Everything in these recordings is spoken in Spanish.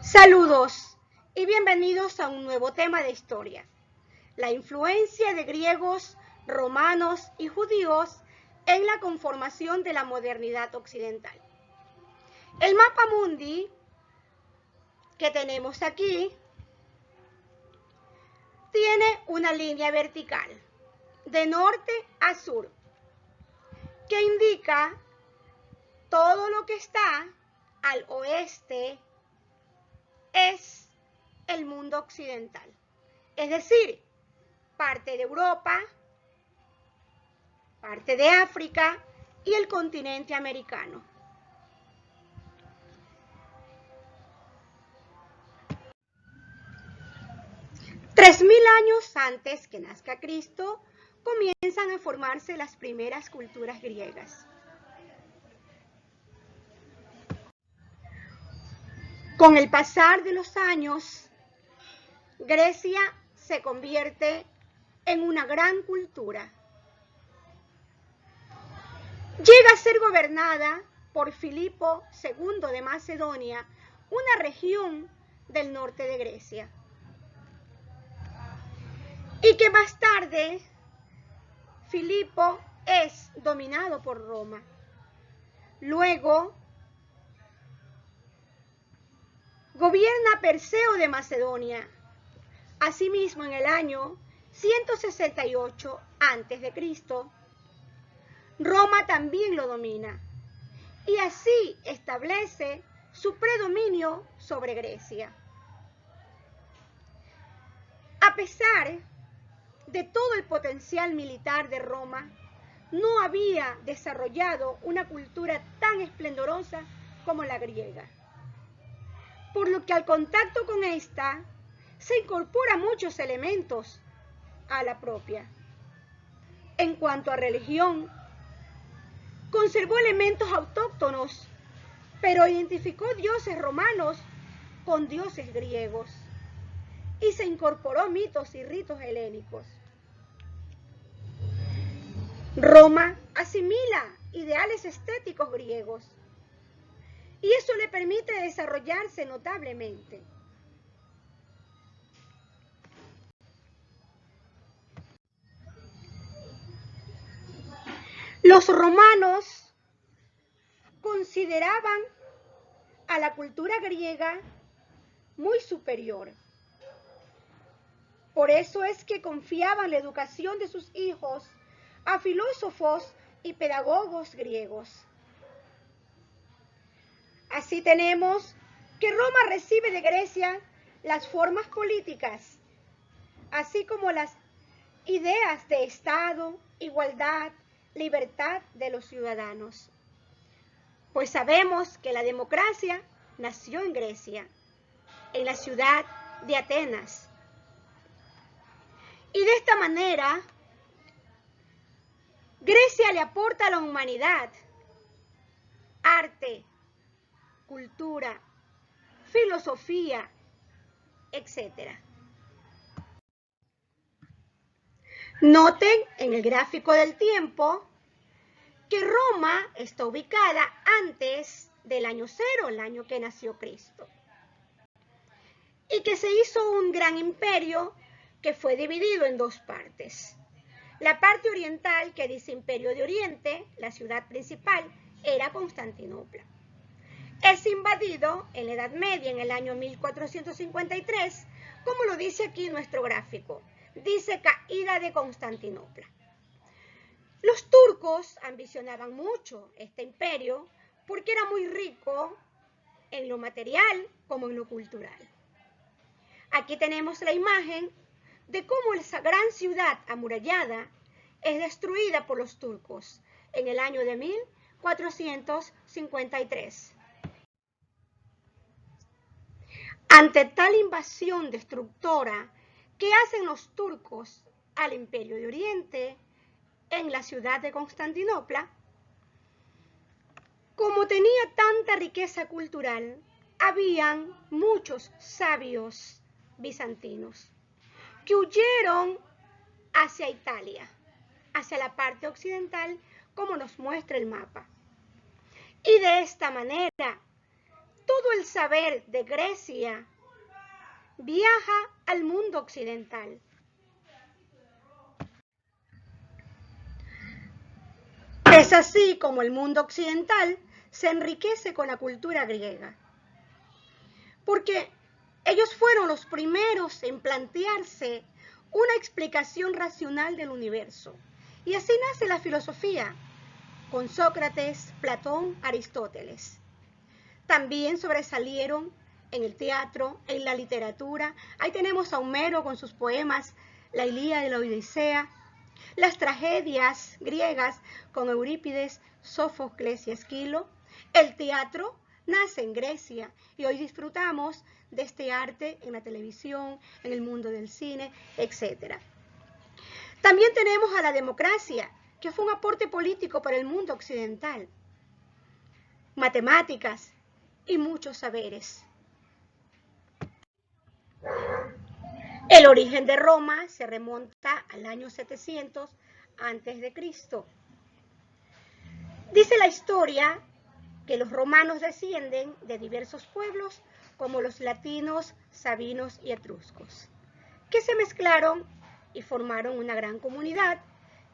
Saludos y bienvenidos a un nuevo tema de historia. La influencia de griegos, romanos y judíos en la conformación de la modernidad occidental. El mapa mundi que tenemos aquí tiene una línea vertical de norte a sur que indica todo lo que está al oeste es el mundo occidental, es decir, parte de Europa, parte de África y el continente americano. Tres mil años antes que nazca Cristo, comienzan a formarse las primeras culturas griegas. Con el pasar de los años, Grecia se convierte en una gran cultura. Llega a ser gobernada por Filipo II de Macedonia, una región del norte de Grecia. Y que más tarde Filipo es dominado por Roma. Luego gobierna Perseo de Macedonia. Asimismo, en el año 168 a.C., Roma también lo domina y así establece su predominio sobre Grecia. A pesar de todo el potencial militar de Roma, no había desarrollado una cultura tan esplendorosa como la griega, por lo que al contacto con esta se incorporan muchos elementos a la propia. En cuanto a religión, conservó elementos autóctonos, pero identificó dioses romanos con dioses griegos y se incorporó mitos y ritos helénicos. Roma asimila ideales estéticos griegos y eso le permite desarrollarse notablemente. Los romanos consideraban a la cultura griega muy superior. Por eso es que confiaban la educación de sus hijos a filósofos y pedagogos griegos. Así tenemos que Roma recibe de Grecia las formas políticas, así como las ideas de Estado, igualdad, libertad de los ciudadanos. Pues sabemos que la democracia nació en Grecia, en la ciudad de Atenas. Y de esta manera, Grecia le aporta a la humanidad arte, cultura, filosofía, etc. Noten en el gráfico del tiempo que Roma está ubicada antes del año 0, el año que nació Cristo, y que se hizo un gran imperio que fue dividido en dos partes. La parte oriental, que dice Imperio de Oriente, la ciudad principal era Constantinopla. Es invadido en la Edad Media, en el año 1453, como lo dice aquí nuestro gráfico. Dice caída de Constantinopla. Los turcos ambicionaban mucho este imperio porque era muy rico en lo material como en lo cultural. Aquí tenemos la imagen de cómo esa gran ciudad amurallada es destruida por los turcos en el año de 1453. Ante tal invasión destructora que hacen los turcos al Imperio de Oriente en la ciudad de Constantinopla, como tenía tanta riqueza cultural, habían muchos sabios bizantinos que huyeron hacia Italia, hacia la parte occidental, como nos muestra el mapa. Y de esta manera, todo el saber de Grecia viaja al mundo occidental. Es así como el mundo occidental se enriquece con la cultura griega, porque ellos fueron los primeros en plantearse una explicación racional del universo. Y así nace la filosofía, con Sócrates, Platón, Aristóteles. También sobresalieron en el teatro, en la literatura. Ahí tenemos a Homero con sus poemas, la Ilíada y la Odisea, las tragedias griegas con Eurípides, Sófocles y Esquilo. El teatro nace en Grecia y hoy disfrutamos de este arte en la televisión, en el mundo del cine, etc. También tenemos a la democracia, que fue un aporte político para el mundo occidental. Matemáticas y muchos saberes. El origen de Roma se remonta al año 700 a.C. Dice la historia que los romanos descienden de diversos pueblos como los latinos, sabinos y etruscos, que se mezclaron y formaron una gran comunidad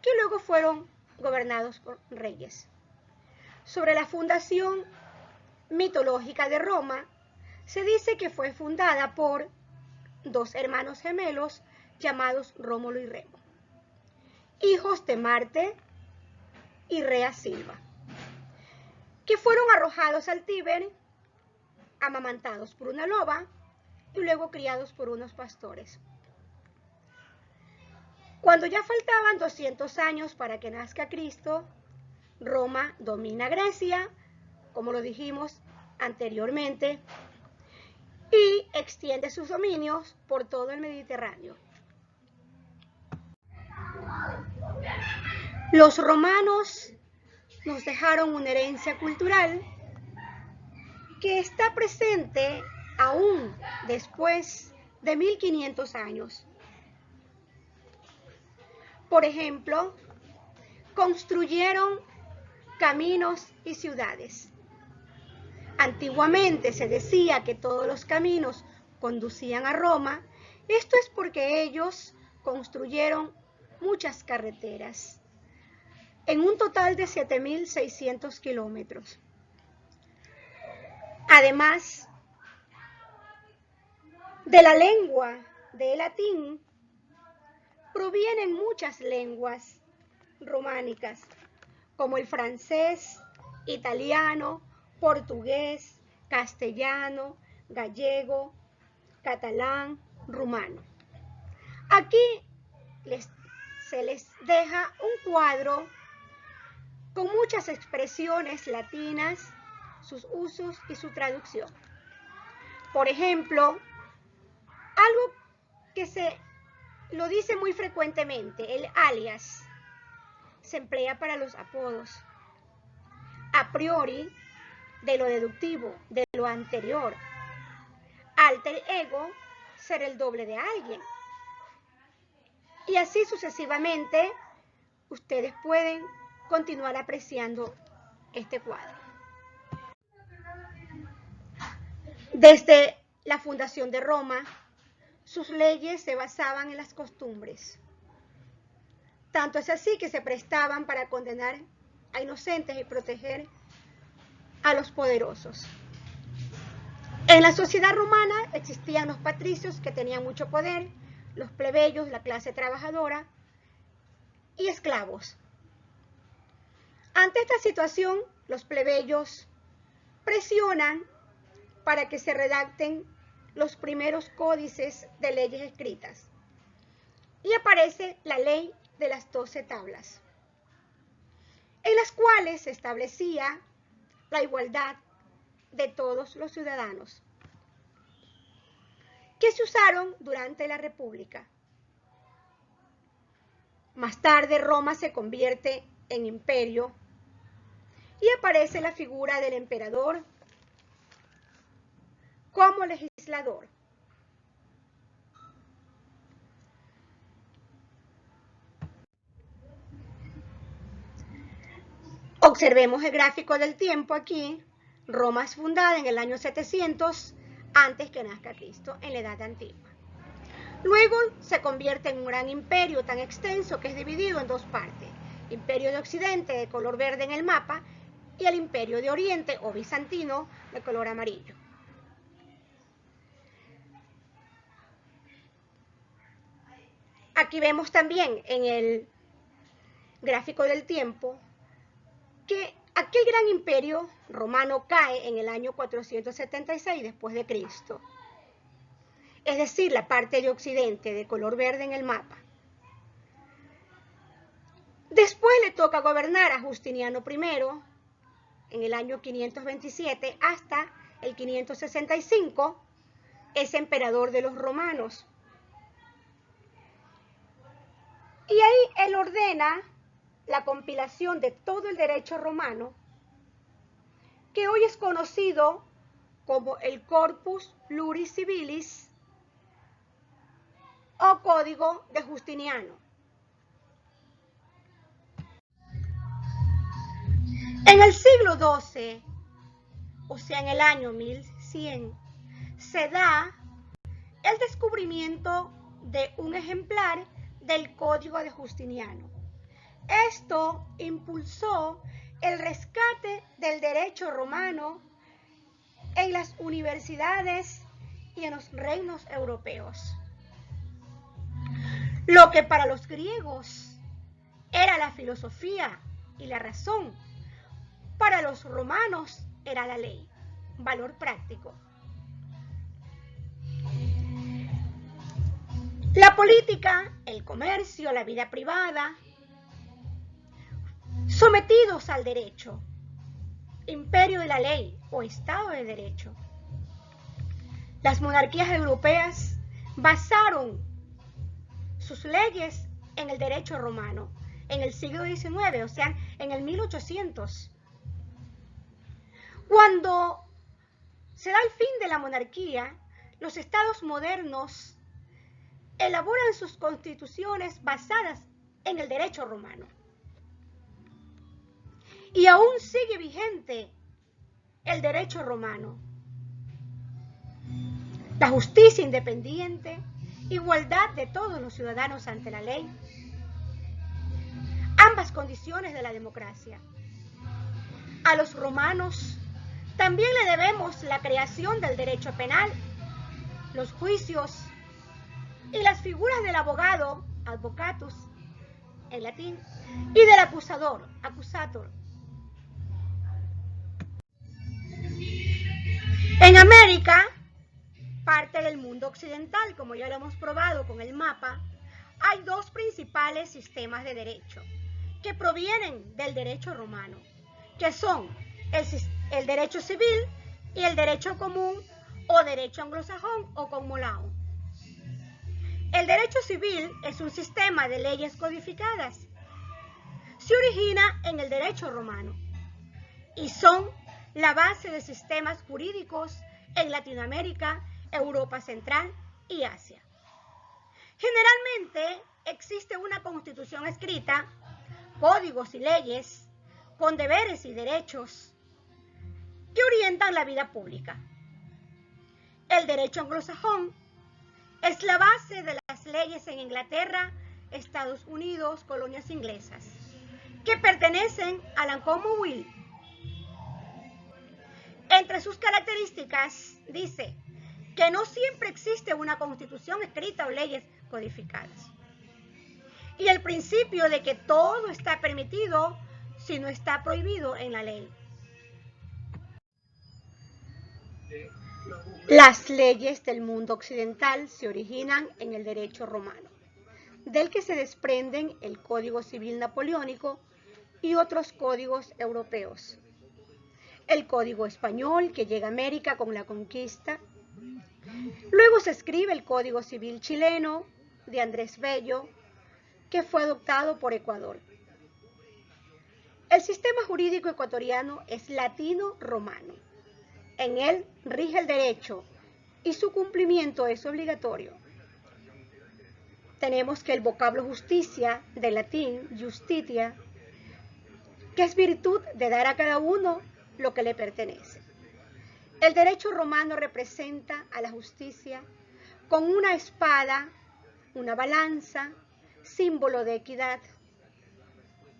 que luego fueron gobernados por reyes. Sobre la fundación mitológica de Roma, se dice que fue fundada por dos hermanos gemelos llamados Rómulo y Remo, hijos de Marte y Rea Silva, que fueron arrojados al Tíber, amamantados por una loba y luego criados por unos pastores. Cuando ya faltaban 200 años para que nazca Cristo, Roma domina Grecia, como lo dijimos anteriormente, y extiende sus dominios por todo el Mediterráneo. Los romanos nos dejaron una herencia cultural que está presente aún después de 1500 años. Por ejemplo, construyeron caminos y ciudades. Antiguamente se decía que todos los caminos conducían a Roma. Esto es porque ellos construyeron muchas carreteras, en un total de 7.600 kilómetros. Además, de la lengua del latín provienen muchas lenguas románicas, como el francés, italiano, portugués, castellano, gallego, catalán, rumano. Aquí se les deja un cuadro con muchas expresiones latinas, sus usos y su traducción. Por ejemplo, algo que se lo dice muy frecuentemente, el alias, se emplea para los apodos. A priori, de lo deductivo, de lo anterior. Alter ego, ser el doble de alguien. Y así sucesivamente, ustedes pueden continuar apreciando este cuadro. Desde la fundación de Roma, sus leyes se basaban en las costumbres. Tanto es así que se prestaban para condenar a inocentes y proteger a los poderosos. En la sociedad romana existían los patricios que tenían mucho poder, los plebeyos, la clase trabajadora y esclavos. Ante esta situación, los plebeyos presionan para que se redacten los primeros códices de leyes escritas. Y aparece la ley de las 12 tablas, en las cuales se establecía la igualdad de todos los ciudadanos, que se usaron durante la República. Más tarde Roma se convierte en imperio y aparece la figura del emperador como legislador. Observemos el gráfico del tiempo aquí. Roma es fundada en el año 700 antes que nazca Cristo, en la Edad Antigua. Luego se convierte en un gran imperio tan extenso que es dividido en dos partes. Imperio de Occidente, de color verde en el mapa, y el Imperio de Oriente, o bizantino, de color amarillo. Aquí vemos también en el gráfico del tiempo que aquel gran imperio romano cae en el año 476 después de Cristo. Es decir, la parte de Occidente de color verde en el mapa. Después le toca gobernar a Justiniano I en el año 527 hasta el 565, es emperador de los romanos. Y ahí él ordena la compilación de todo el derecho romano, que hoy es conocido como el Corpus Iuris Civilis o Código de Justiniano. En el siglo XII, o sea, en el año 1100, se da el descubrimiento de un ejemplar del Código de Justiniano. Esto impulsó el rescate del derecho romano en las universidades y en los reinos europeos. Lo que para los griegos era la filosofía y la razón, para los romanos era la ley, valor práctico. La política, el comercio, la vida privada, sometidos al derecho, imperio de la ley o Estado de Derecho. Las monarquías europeas basaron sus leyes en el derecho romano, en el siglo XIX, o sea, en el 1800. Cuando se da el fin de la monarquía, los estados modernos elaboran sus constituciones basadas en el derecho romano. Y aún sigue vigente el derecho romano. La justicia independiente, igualdad de todos los ciudadanos ante la ley. Ambas condiciones de la democracia. A los romanos también le debemos la creación del derecho penal, los juicios y las figuras del abogado, advocatus, en latín, y del acusador, accusator. En América, parte del mundo occidental, como ya lo hemos probado con el mapa, hay dos principales sistemas de derecho que provienen del derecho romano, que son el derecho civil y el derecho común o derecho anglosajón o common law. El derecho civil es un sistema de leyes codificadas. Se origina en el derecho romano y son la base de sistemas jurídicos en Latinoamérica, Europa Central y Asia. Generalmente existe una constitución escrita, códigos y leyes, con deberes y derechos que orientan la vida pública. El derecho anglosajón es la base de las leyes en Inglaterra, Estados Unidos, colonias inglesas, que pertenecen a la Commonwealth. Entre sus características, dice que no siempre existe una constitución escrita o leyes codificadas. Y el principio de que todo está permitido si no está prohibido en la ley. Las leyes del mundo occidental se originan en el derecho romano, del que se desprenden el Código Civil Napoleónico y otros códigos europeos. El Código Español, que llega a América con la conquista. Luego se escribe el Código Civil Chileno de Andrés Bello, que fue adoptado por Ecuador. El sistema jurídico ecuatoriano es latino-romano. En él rige el derecho y su cumplimiento es obligatorio. Tenemos que el vocablo justicia, del latín justitia, que es virtud de dar a cada uno lo que le pertenece. El derecho romano representa a la justicia con una espada, una balanza, símbolo de equidad,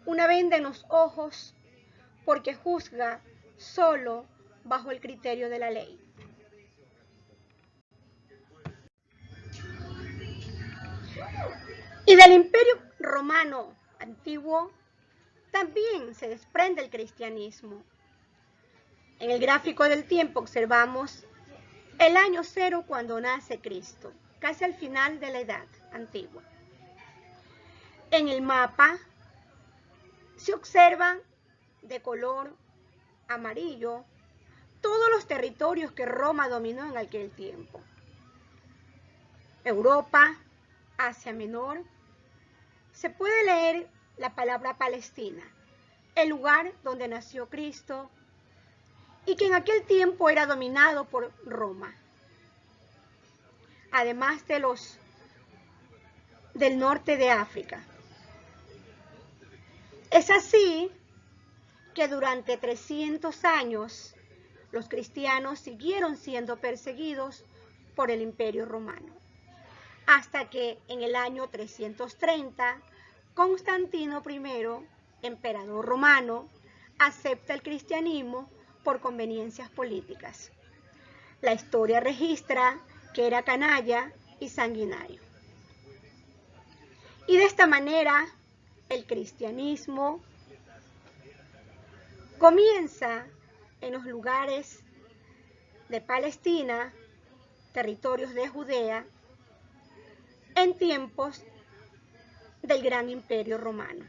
una venda en los ojos, porque juzga solo bajo el criterio de la ley. Y del Imperio Romano antiguo también se desprende el cristianismo. En el gráfico del tiempo observamos el año 0 cuando nace Cristo, casi al final de la edad antigua. En el mapa se observan de color amarillo todos los territorios que Roma dominó en aquel tiempo. Europa, Asia Menor. Se puede leer la palabra Palestina, el lugar donde nació Cristo y que en aquel tiempo era dominado por Roma. Además de los del norte de África. Es así que durante 300 años los cristianos siguieron siendo perseguidos por el Imperio Romano, hasta que en el año 330 Constantino I, emperador romano, acepta el cristianismo por conveniencias políticas. La historia registra que era canalla y sanguinario. Y de esta manera el cristianismo comienza en los lugares de Palestina, territorios de Judea, en tiempos del gran imperio romano.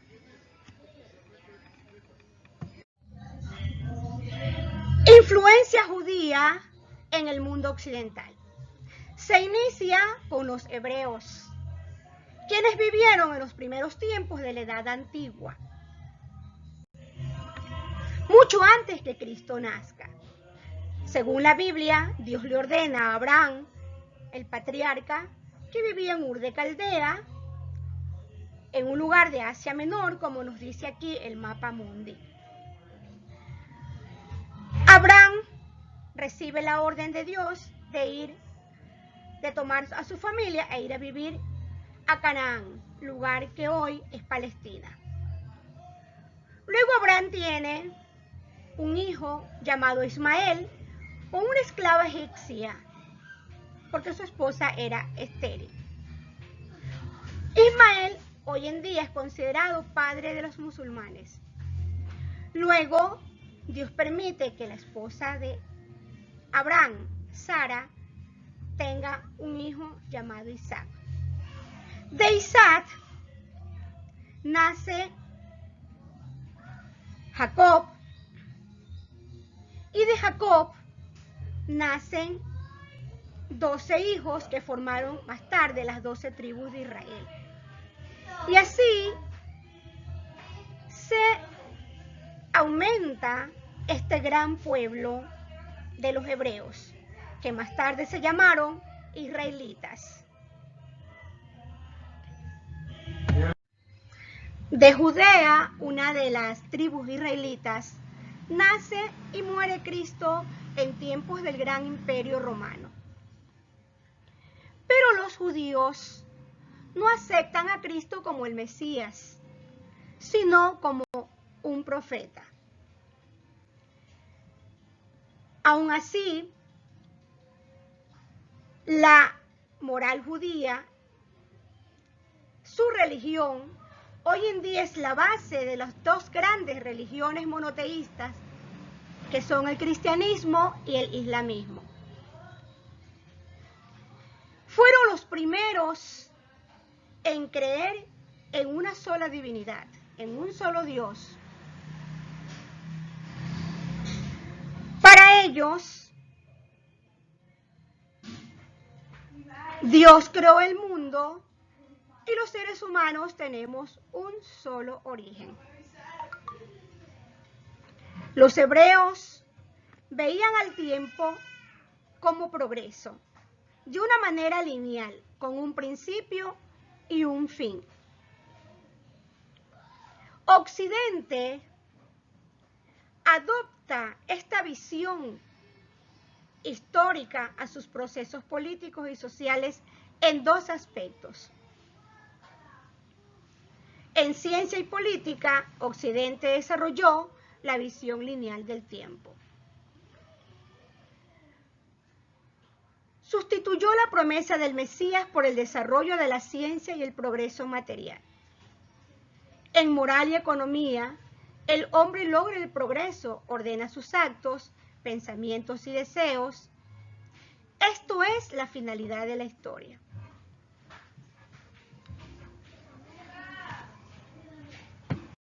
Influencia judía en el mundo occidental. Se inicia con los hebreos, quienes vivieron en los primeros tiempos de la Edad Antigua, mucho antes que Cristo nazca. Según la Biblia, Dios le ordena a Abraham, el patriarca, que vivía en Ur de Caldea, en un lugar de Asia Menor, como nos dice aquí el mapa mundi. Abraham recibe la orden de Dios de tomar a su familia e ir a vivir a Canaán, lugar que hoy es Palestina. Luego Abraham tiene un hijo llamado Ismael con una esclava egipcia, porque su esposa era estéril. Ismael hoy en día es considerado padre de los musulmanes. Luego, Dios permite que la esposa de Abraham, Sara, tenga un hijo llamado Isaac. De Isaac nace Jacob, y de Jacob nacen 12 hijos que formaron más tarde las 12 tribus de Israel. Y así se aumenta este gran pueblo de los hebreos, que más tarde se llamaron israelitas. De Judea, una de las tribus israelitas, nace y muere Cristo en tiempos del gran imperio romano. Pero los judíos no aceptan a Cristo como el Mesías, sino como un profeta. Aún así, la moral judía, su religión, hoy en día es la base de las dos grandes religiones monoteístas, que son el cristianismo y el islamismo. Fueron los primeros en creer en una sola divinidad, en un solo Dios. Para ellos, Dios creó el mundo y los seres humanos tenemos un solo origen. Los hebreos veían al tiempo como progreso, de una manera lineal, con un principio y un fin. Occidente adopta esta visión histórica a sus procesos políticos y sociales en dos aspectos. En ciencia y política, Occidente desarrolló la visión lineal del tiempo. Sustituyó la promesa del Mesías por el desarrollo de la ciencia y el progreso material. En moral y economía, el hombre logra el progreso, ordena sus actos, pensamientos y deseos. Esto es la finalidad de la historia.